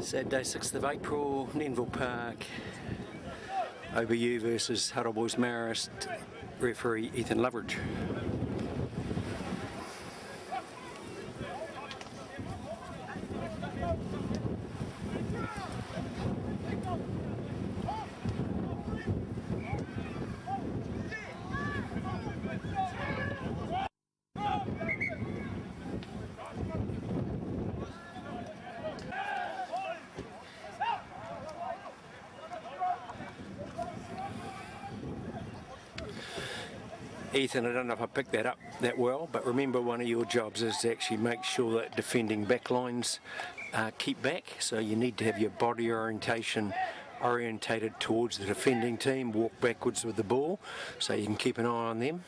Saturday 6th of April, Nenville Park, OBU versus Huddle Boys Marist, referee Ethan Loveridge. Ethan, I don't know if I picked that up that well, but remember one of your jobs is to actually make sure that defending backlines keep back, so you need to have your body orientation orientated towards the defending team, walk backwards with the ball, so you can keep an eye on them.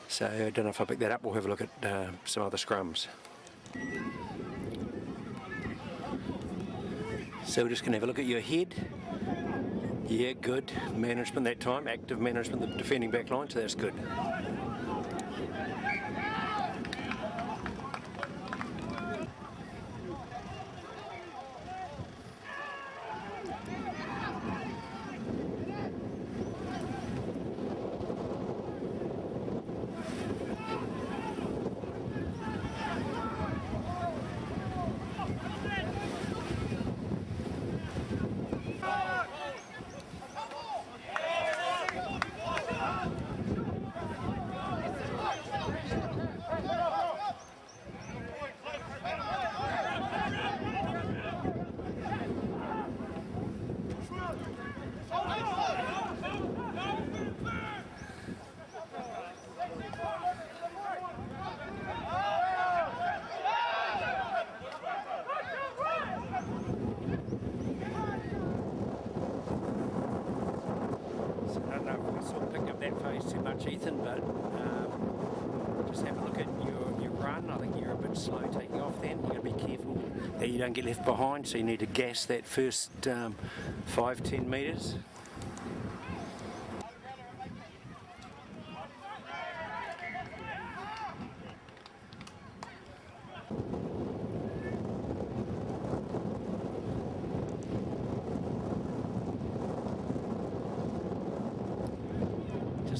So I don't know if I picked that up. We'll have a look at some other scrums. So we're just going to have a look at your head. Yeah, good management that time, active management of the defending back line, so that's good. Too much, Ethan, but just have a look at your run. I think you're a bit slow taking off then. You've got to be careful that you don't get left behind, so you need to gas that first 5-10 metres.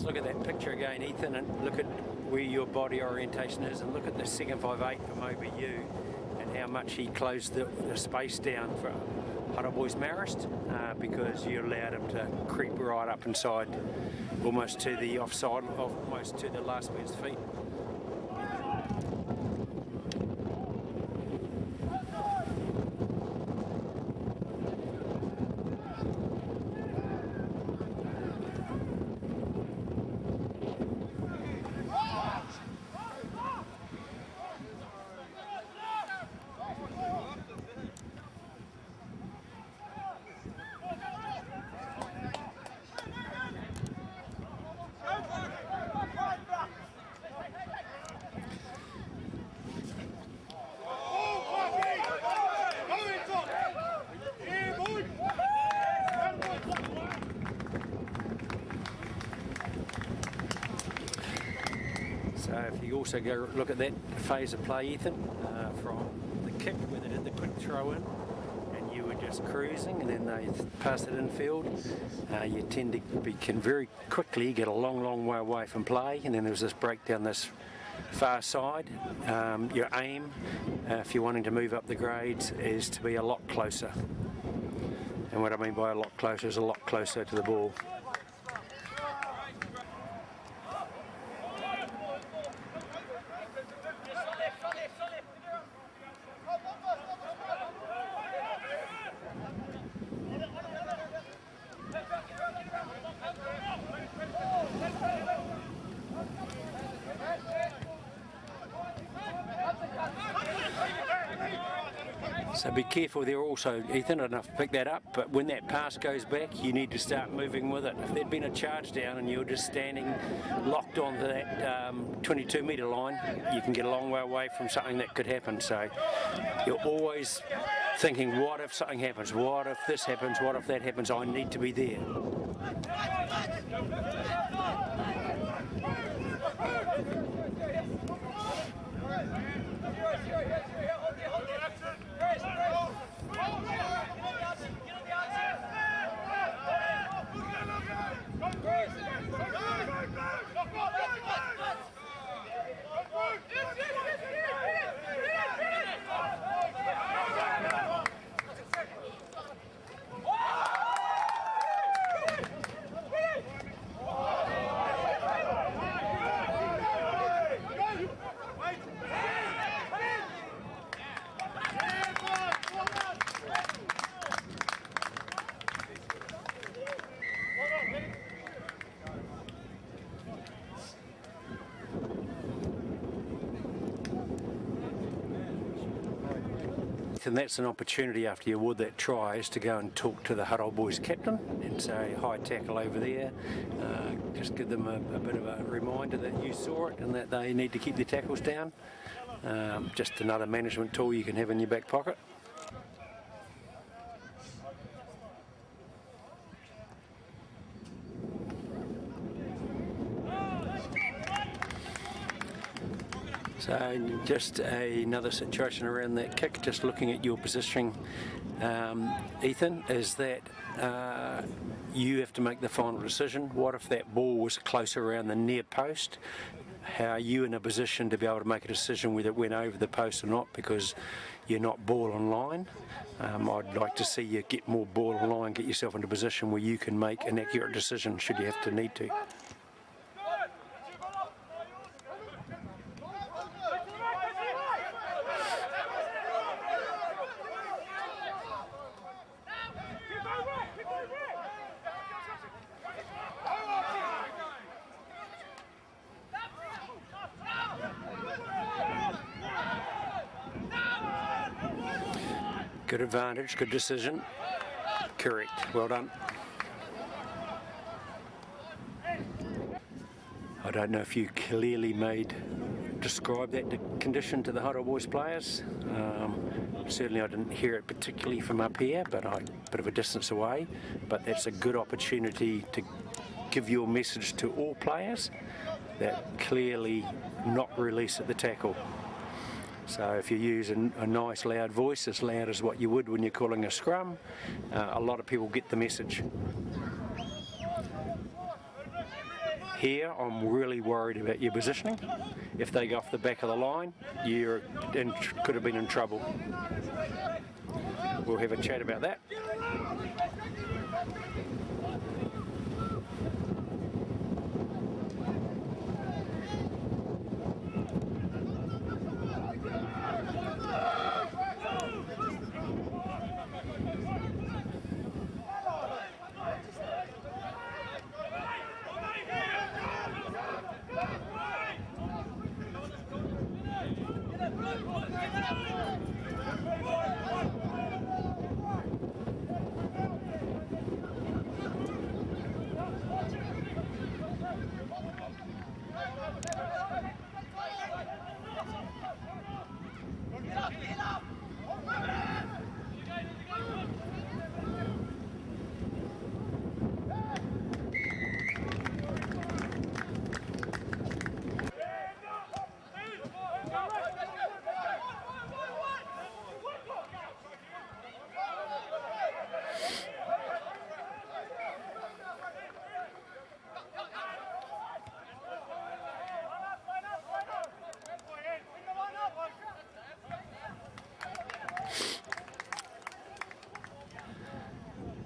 Look at that picture again, Ethan, and look at where your body orientation is, and look at the second 5'8" from OBU and how much he closed the space down for Huddle Boys Marist, because you allowed him to creep right up inside, almost to the offside, almost to the last man's feet. So if you also go look at that phase of play, Ethan, from the kick where they did the quick throw in and you were just cruising and then they passed it infield, you tend to can very quickly get a long way away from play, and then there was this break down this far side. Your aim, if you're wanting to move up the grades, is to be a lot closer. And what I mean by a lot closer is a lot closer to the ball. So be careful there also, Ethan. I don't know if I picked that up, but when that pass goes back, you need to start moving with it. If there'd been a charge down and you're just standing locked onto that 22-metre line, you can get a long way away from something that could happen. So you're always thinking, what if something happens? What if this happens? What if that happens? I need to be there. Ethan, that's an opportunity after you award that try is to go and talk to the Huddle Boys captain and say, high tackle over there. Just give them a bit of a reminder that you saw it and that they need to keep their tackles down. Just another management tool you can have in your back pocket. So just another situation around that kick, just looking at your positioning, Ethan, is that you have to make the final decision. What if that ball was closer around the near post? How are you in a position to be able to make a decision whether it went over the post or not, because you're not ball on line? I'd like to see you get more ball on line, get yourself into a position where you can make an accurate decision should you have to need to. Good advantage, good decision. Correct, well done. I don't know if you clearly describe that condition to the Huddle Boys players. Certainly I didn't hear it particularly from up here, but a bit of a distance away. But that's a good opportunity to give your message to all players that clearly not release at the tackle. So if you use a nice loud voice, as loud as what you would when you're calling a scrum, a lot of people get the message. Here, I'm really worried about your positioning. If they go off the back of the line, you could have been in trouble. We'll have a chat about that.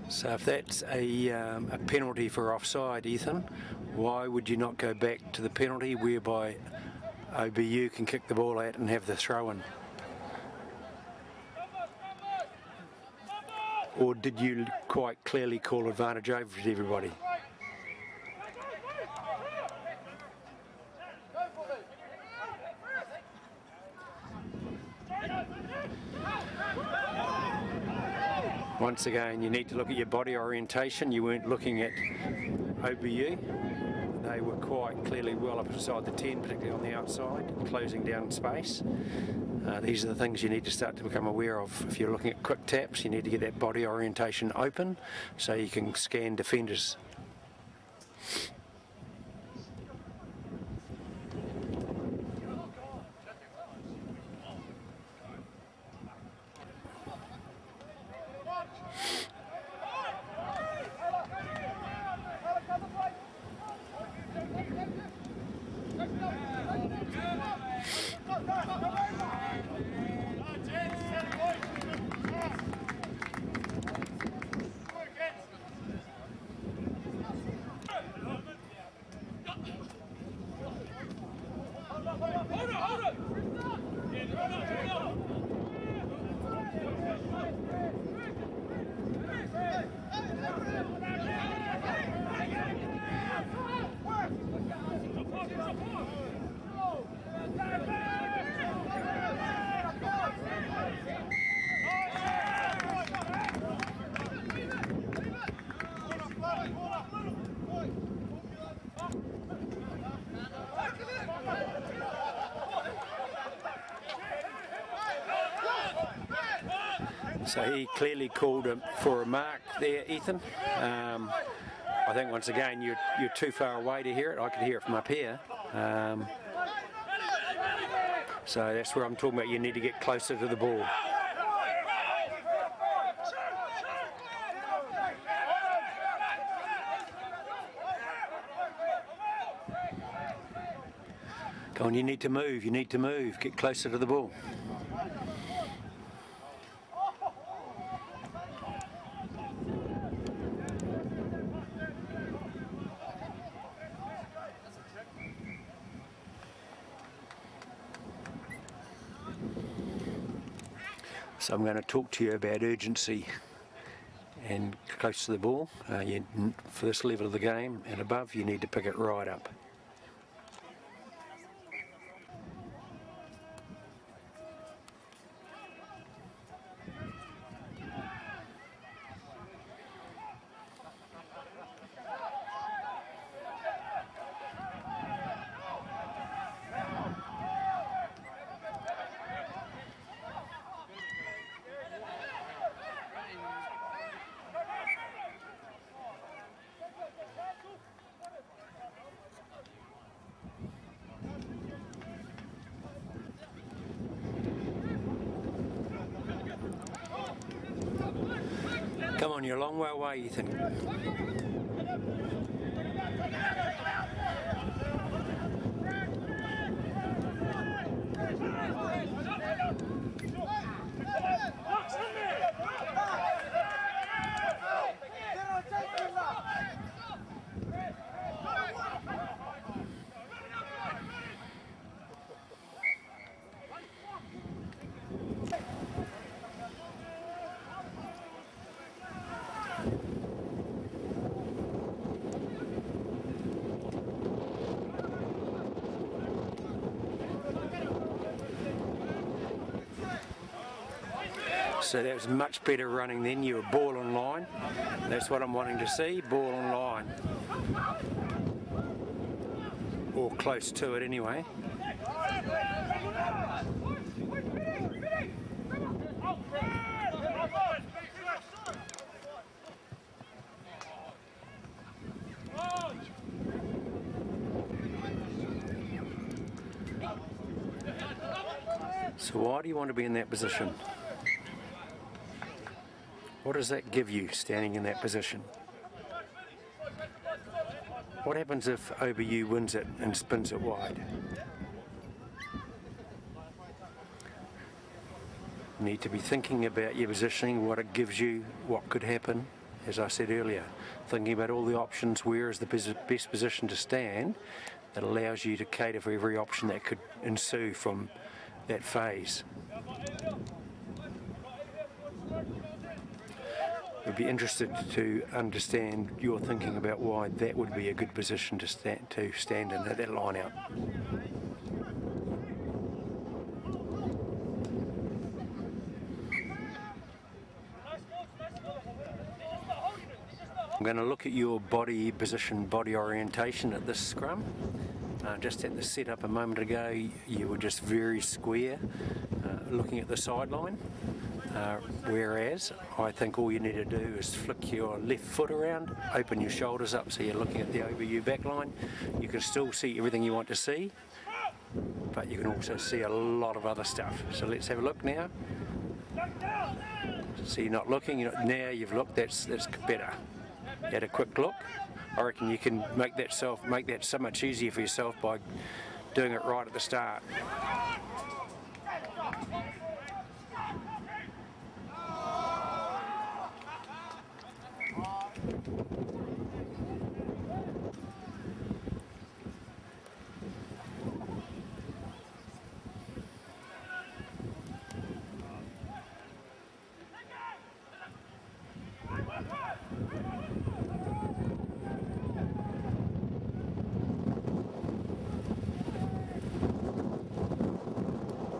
So if that's a penalty for offside, Ethan, why would you not go back to the penalty whereby OBU can kick the ball out and have the throw-in? Or did you quite clearly call advantage over to everybody? Once again, you need to look at your body orientation. You weren't looking at OBU. They were quite clearly well up inside the 10, particularly on the outside, closing down space. These are the things you need to start to become aware of. If you're looking at quick taps, you need to get that body orientation open so you can scan defenders. So he clearly called for a mark there, Ethan. I think once again you're too far away to hear it. I could hear it from up here. So that's where I'm talking about. You need to get closer to the ball. Go on, you need to move. You need to move. Get closer to the ball. So I'm going to talk to you about urgency and close to the ball. For this level of the game and above, you need to pick it right up. Come on, you're a long way away, Ethan. So that was much better running then. You were ball on line. That's what I'm wanting to see, ball on line. Or close to it anyway. So why do you want to be in that position? What does that give you, standing in that position? What happens if OBU wins it and spins it wide? You need to be thinking about your positioning, what it gives you, what could happen. As I said earlier, thinking about all the options, where is the best position to stand that allows you to cater for every option that could ensue from that phase. I'd be interested to understand your thinking about why that would be a good position to stand in at that line out. I'm going to look at your body position, body orientation at this scrum. Just at the setup a moment ago, you were just very square, looking at the sideline. Whereas I think all you need to do is flick your left foot around, open your shoulders up so you're looking at the OBU backline. You can still see everything you want to see, but you can also see a lot of other stuff. So let's have a look now. So you're not looking, now you've looked, that's better. You had a quick look. I reckon you can make that so much easier for yourself by doing it right at the start.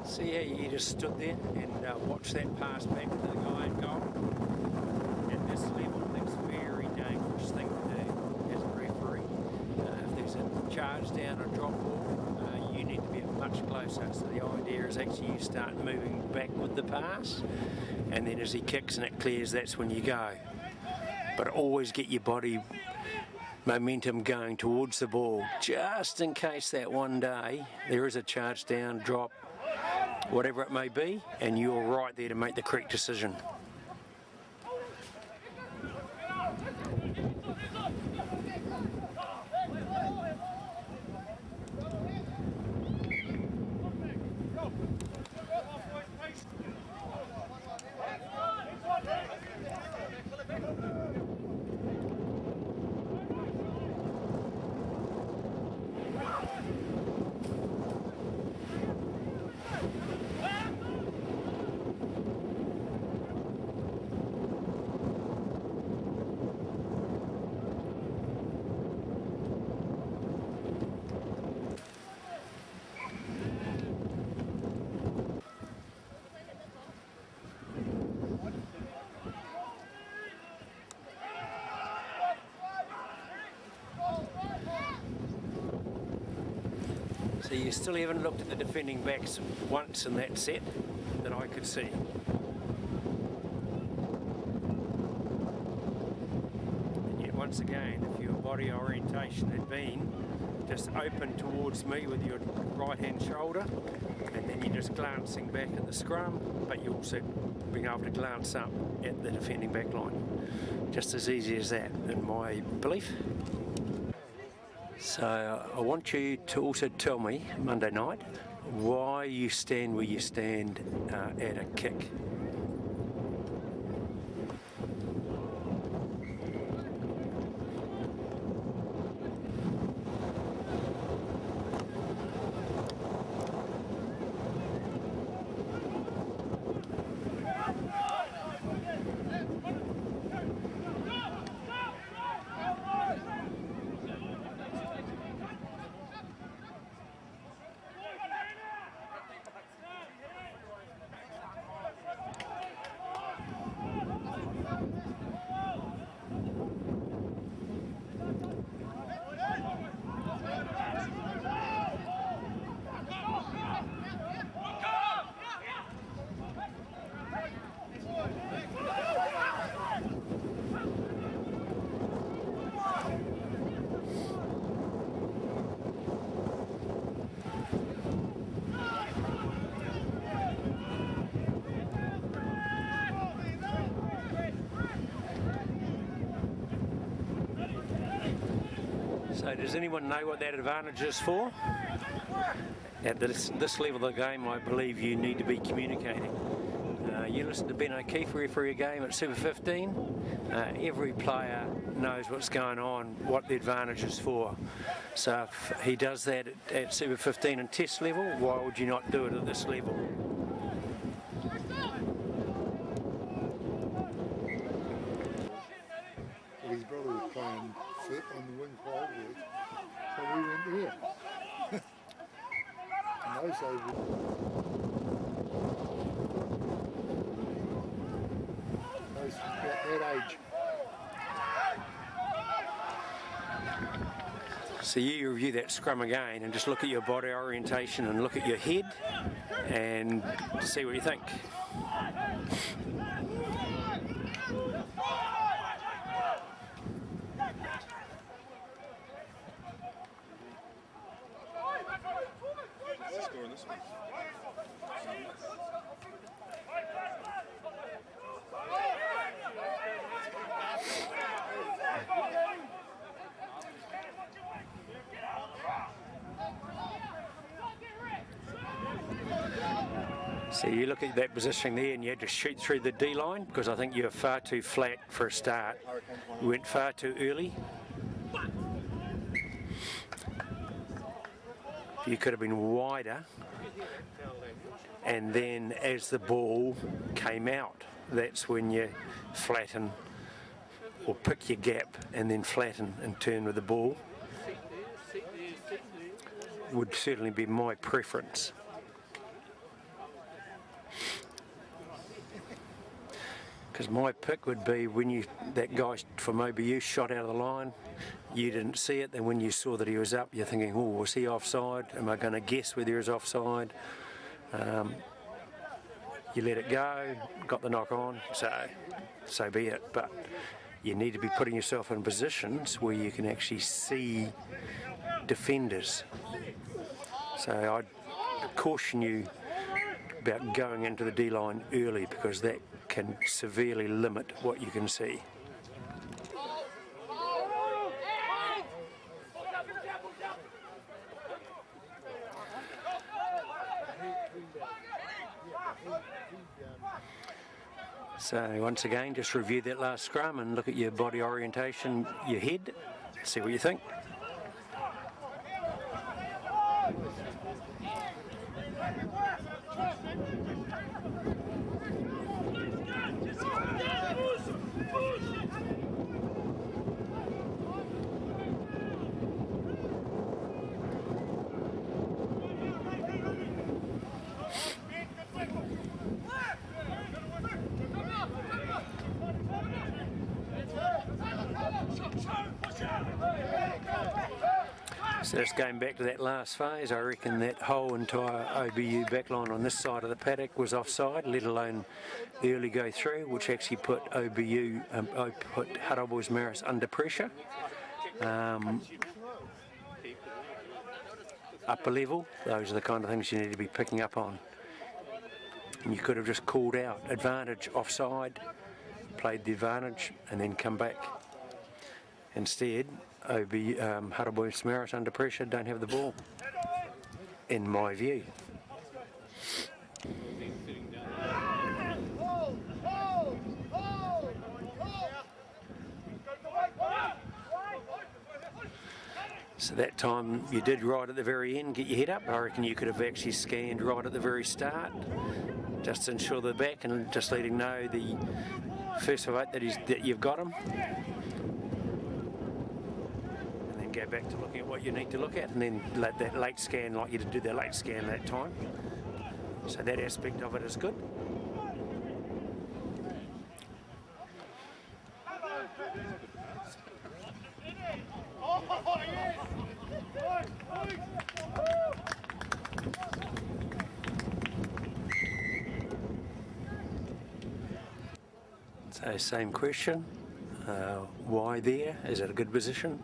See how you just stood there and watched that pass back to the guy in goal? At this level, that's a very dangerous thing to do as a referee. If there's a charge down or drop ball, you need to be much closer. So the idea is actually you start moving back with the pass and then as he kicks and it clears, that's when you go. But always get your body momentum going towards the ball, just in case that one day there is a charge down, drop, whatever it may be, and you're right there to make the correct decision. So you still haven't looked at the defending backs once in that set that I could see. And yet once again, if your body orientation had been just open towards me with your right hand shoulder, and then you're just glancing back at the scrum, but you're also being able to glance up at the defending back line. Just as easy as that, in my belief. So I want you to also tell me Monday night why you stand where you stand at a kick. So does anyone know what that advantage is for? At this level of the game, I believe you need to be communicating. You listen to Ben O'Keefe referee a game at Super 15, every player knows what's going on, what the advantage is for. So if he does that at Super 15 and test level, why would you not do it at this level? His brother was playing foot on the wing forward, so we went there. And those days at that age. So you review that scrum again and just look at your body orientation and look at your head and see what you think. So you look at that position there and you had to shoot through the D line because I think you were far too flat for a start. You went far too early. You could have been wider, and then as the ball came out, that's when you flatten or pick your gap and then flatten and turn with the ball. Would certainly be my preference. Because my pick would be when that guy from OBU shot out of the line, you didn't see it, then when you saw that he was up, you're thinking, oh, was he offside? Am I going to guess whether he was offside? you let it go, got the knock on, so be it. But you need to be putting yourself in positions where you can actually see defenders. So I'd caution you about going into the D-line early, because that can severely limit what you can see. So once again, just review that last scrum and look at your body orientation, your head, see what you think. So just going back to that last phase, I reckon that whole entire OBU backline on this side of the paddock was offside, let alone the early go through, which actually put OBU, put Harabo's Maris under pressure. Upper level, those are the kind of things you need to be picking up on. And you could have just called out advantage offside, played the advantage, and then come back. Instead, Harabo's Maris under pressure, don't have the ball, in my view. So that time you did right at the very end, get your head up. I reckon you could have actually scanned right at the very start, just to ensure they're back and just letting know the first of eight that you've got them. Go back to looking at what you need to look at, and then let that late scan, like you did that late scan that time. So that aspect of it is good. So same question, why there? Is it a good position?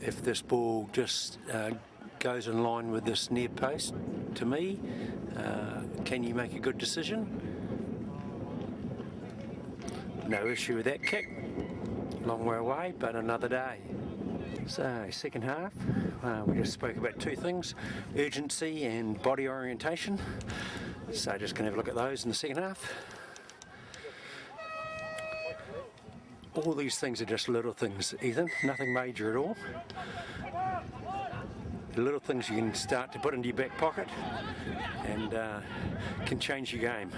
If this ball just goes in line with this near post, to me, can you make a good decision? No issue with that kick. Long way away, but another day. So, second half, we just spoke about two things, urgency and body orientation. So just going to have a look at those in the second half. All these things are just little things, Ethan, nothing major at all. The little things you can start to put into your back pocket and can change your game.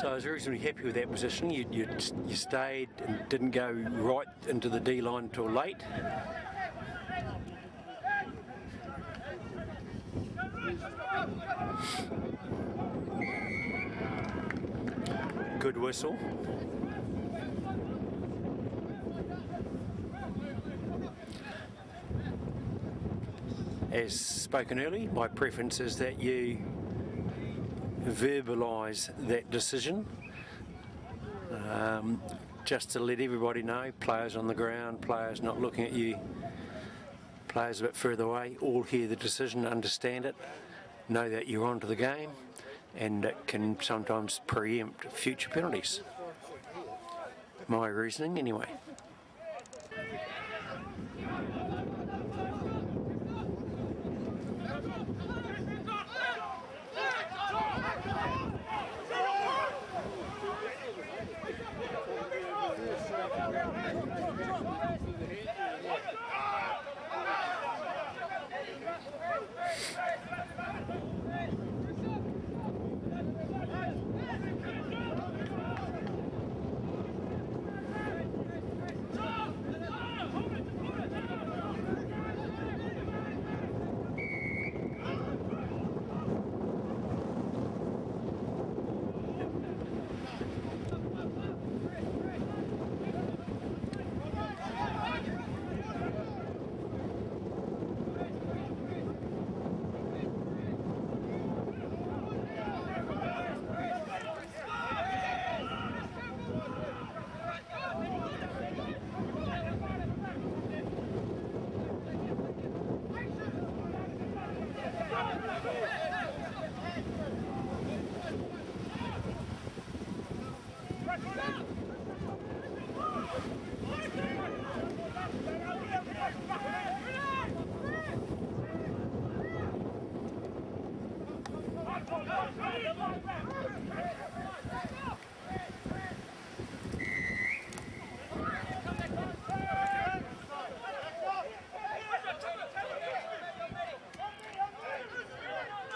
So I was reasonably happy with that position. You stayed and didn't go right into the D line until late. Good whistle. As spoken early, my preference is that you verbalise that decision, just to let everybody know, players on the ground, players not looking at you, players a bit further away, all hear the decision, understand it, know that you're onto the game, and it can sometimes preempt future penalties. My reasoning anyway.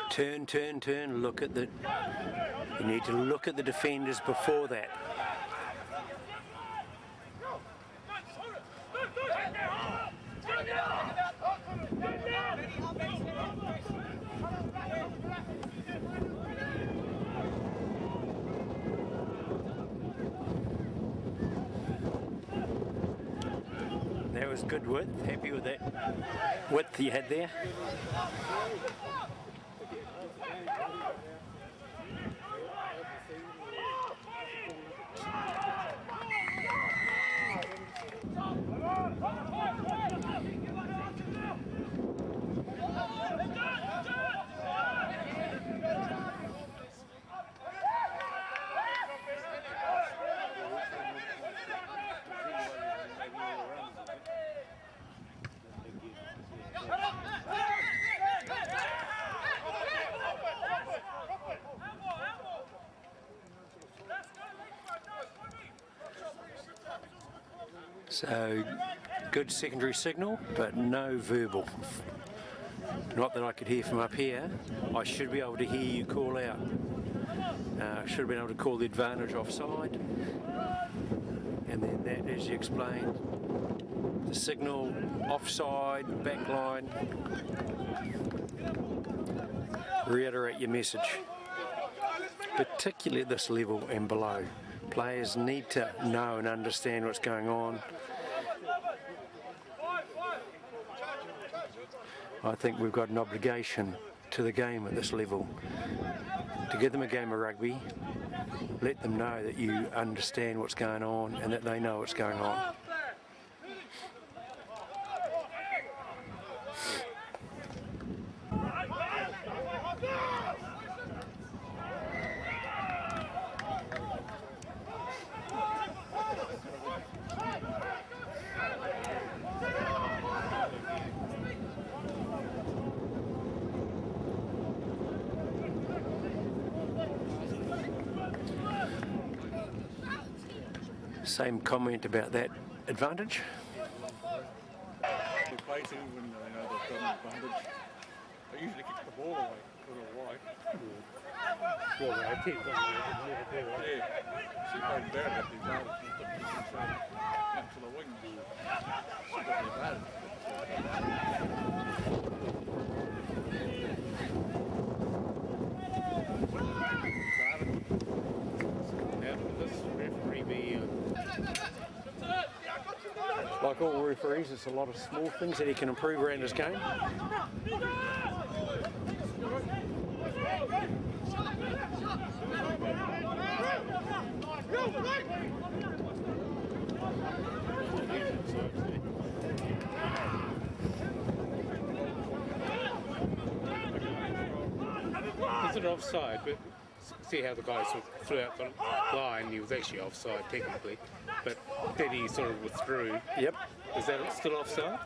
Turn, turn, turn, look at the... You need to look at the defenders before that. That was good width. Happy with that width you had there. So, good secondary signal, but no verbal. Not that I could hear from up here. I should be able to hear you call out. Should have been able to call the advantage offside. And then that, as you explained, the signal, offside, back line. Reiterate your message. Particularly at this level and below. Players need to know and understand what's going on. I think we've got an obligation to the game at this level to give them a game of rugby, let them know that you understand what's going on and that they know what's going on. Same comment about that advantage. They play to when they know they've got an advantage. They usually kick the ball away, put it away. Well, I think Yeah, she played better at the advantage. She took the into the wing. She got the advantage. Like all referees, there's a lot of small things that he can improve around his game. It's an offside, but see how the guy sort of threw out the line. He was actually offside technically, but then he sort of withdrew. Yep. Is that still offside?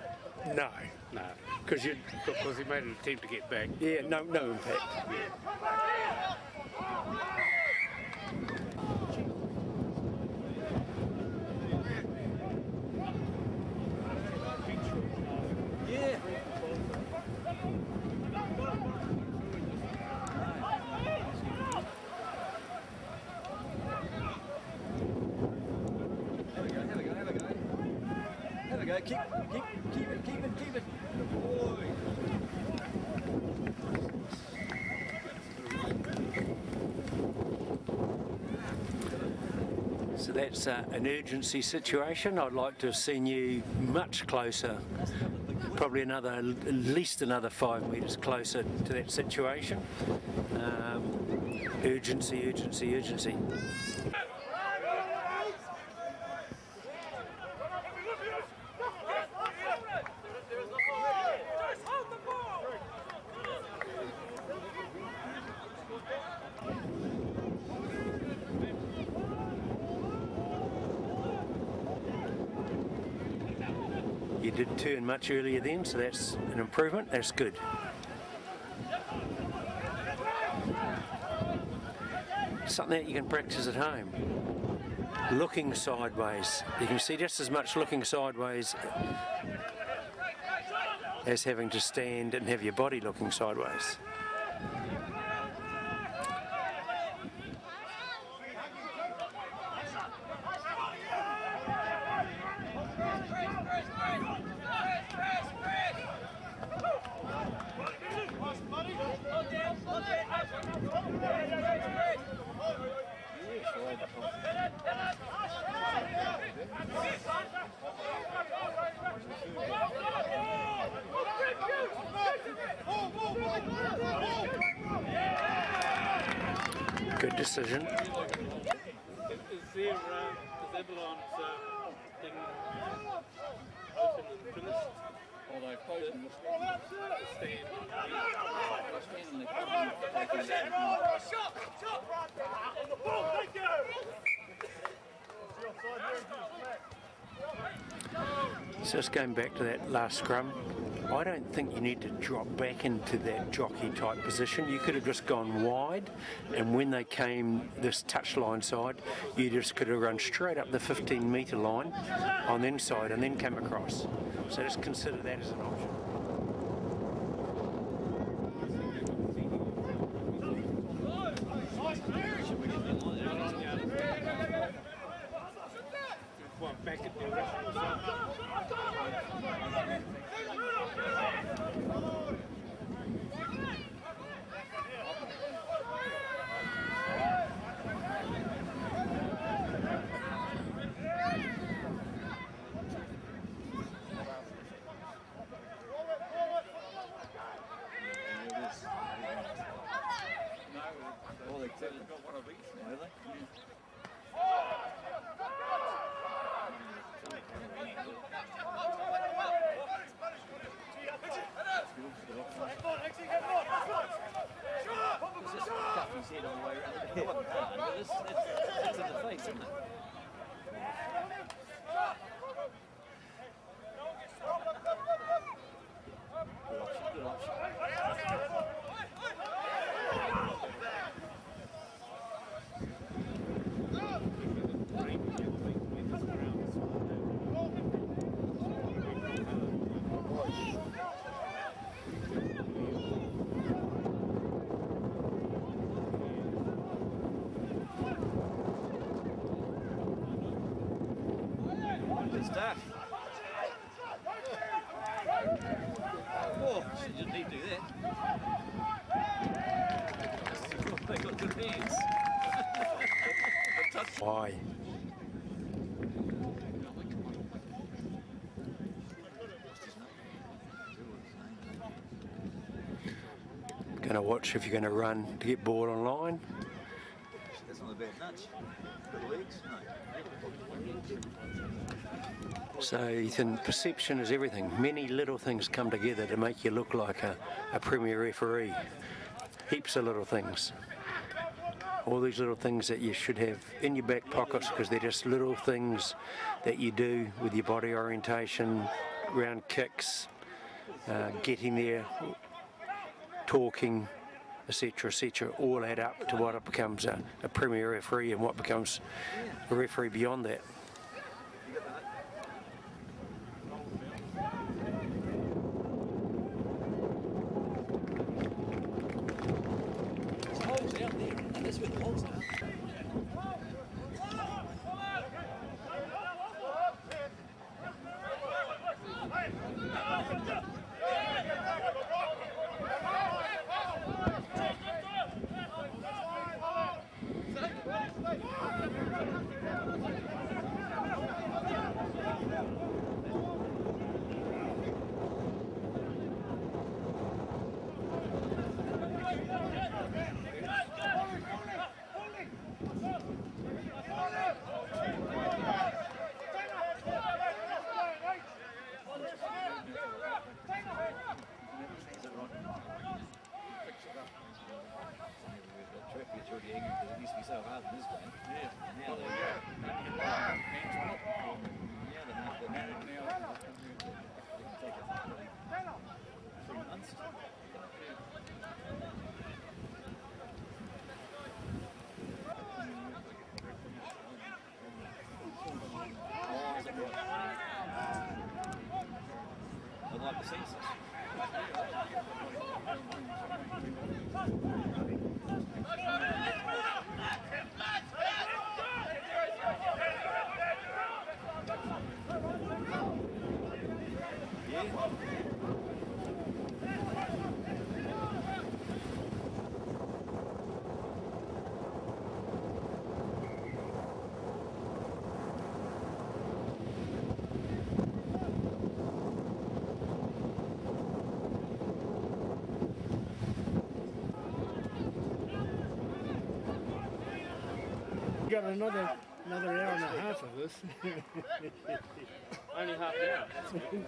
No. No, Because you... because he made an attempt to get back. Yeah, no impact. Yeah. Have a go. Keep it. Good boy. So that's an urgency situation. I'd like to have seen you much closer, probably at least another 5 metres closer to that situation. Urgency. You did turn much earlier then, so that's an improvement. That's good. Something that you can practice at home. Looking sideways. You can see just as much looking sideways as having to stand and have your body looking sideways. Good decision. Is Avalon's thing open and finished? Or they're closing the Stand. stand and they're covering So just going back to that last scrum, I don't think you need to drop back into that jockey type position. You could have just gone wide, and when they came this touchline side, you just could have run straight up the 15-metre line on the inside and then come across. So just consider that as an option. Back at the It's in the face, isn't it? Good option. Good stuff. Oh, she didn't need to do that. They got good hands. Why? Going to watch if you're going to run to get ball online. That's not a bad nudge. Good legs. No. So Ethan, perception is everything. Many little things come together to make you look like a premier referee. Heaps of little things. All these little things that you should have in your back pockets because they're just little things that you do with your body orientation, round kicks, getting there, talking, etc., all add up to what becomes a premier referee and what becomes a referee beyond that. There's holes out there, and that's where the holes are. Like the census. got another hour and a half of this. Only half an hour. That's good.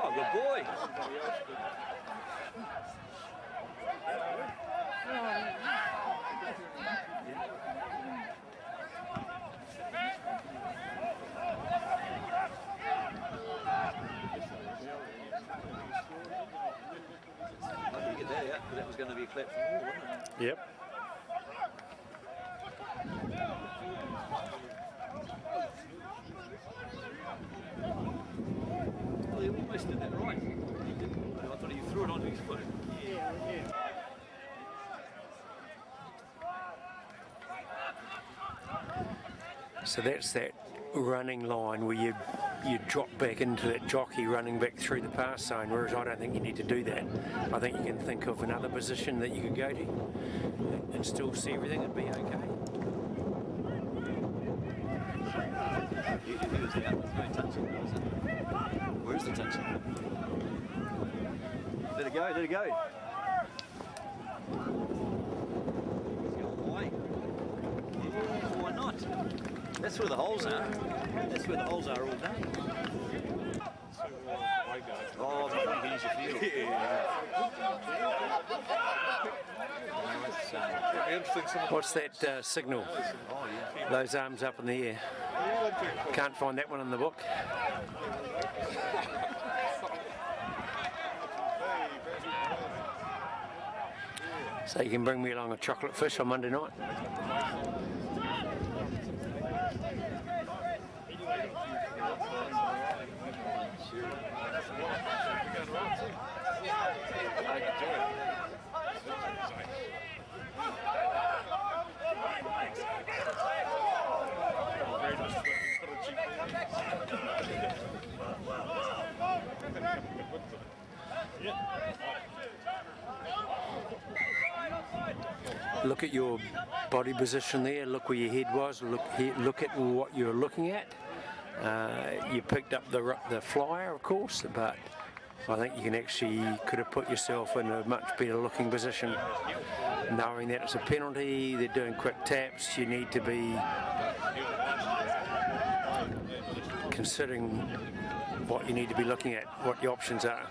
Oh, good boy. I didn't get that out, but that was going to be a clap from all, wasn't it? Yep. Well, he almost did that right. He didn't. I thought he threw it onto his foot. So that's that running line where you drop back into that jockey running back through the pass zone, whereas I don't think you need to do that. I think you can think of another position that you could go to and still see everything and be okay. If he was out, there's no touching, was it? Where's the touching? Let it go, let it go. He's going wide. Yeah, why not? That's where the holes are. That's where the holes are all day. Oh, before you can use your field. What's that signal? Oh, yeah. Those arms up in the air. Can't find that one in the book. So you can bring me along a chocolate fish on Monday night. Look at your body position there, look where your head was, look at what you're looking at. You picked up the flyer, of course, but I think you could have put yourself in a much better looking position. Knowing that it's a penalty, they're doing quick taps, you need to be considering what you need to be looking at, what the options are.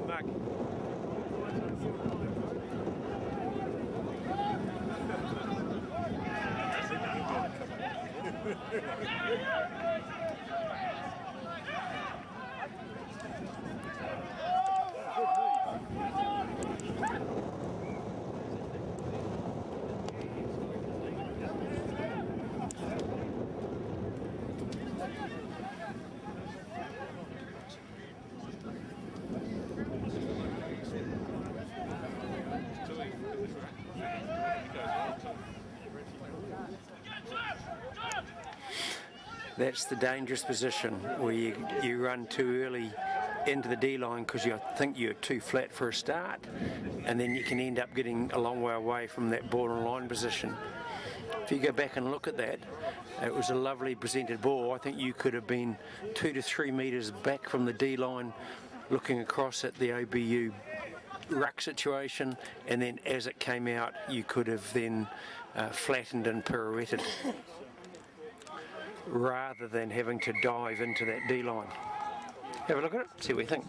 Mark. That's the dangerous position where you run too early into the D line because you think you're too flat for a start, and then you can end up getting a long way away from that borderline position. If you go back and look at that, It was a lovely presented ball. I think you could have been 2 to 3 metres back from the D line looking across at the OBU ruck situation, and then as it came out you could have then flattened and pirouetted rather than having to dive into that D line. Have a look at it, see what you think.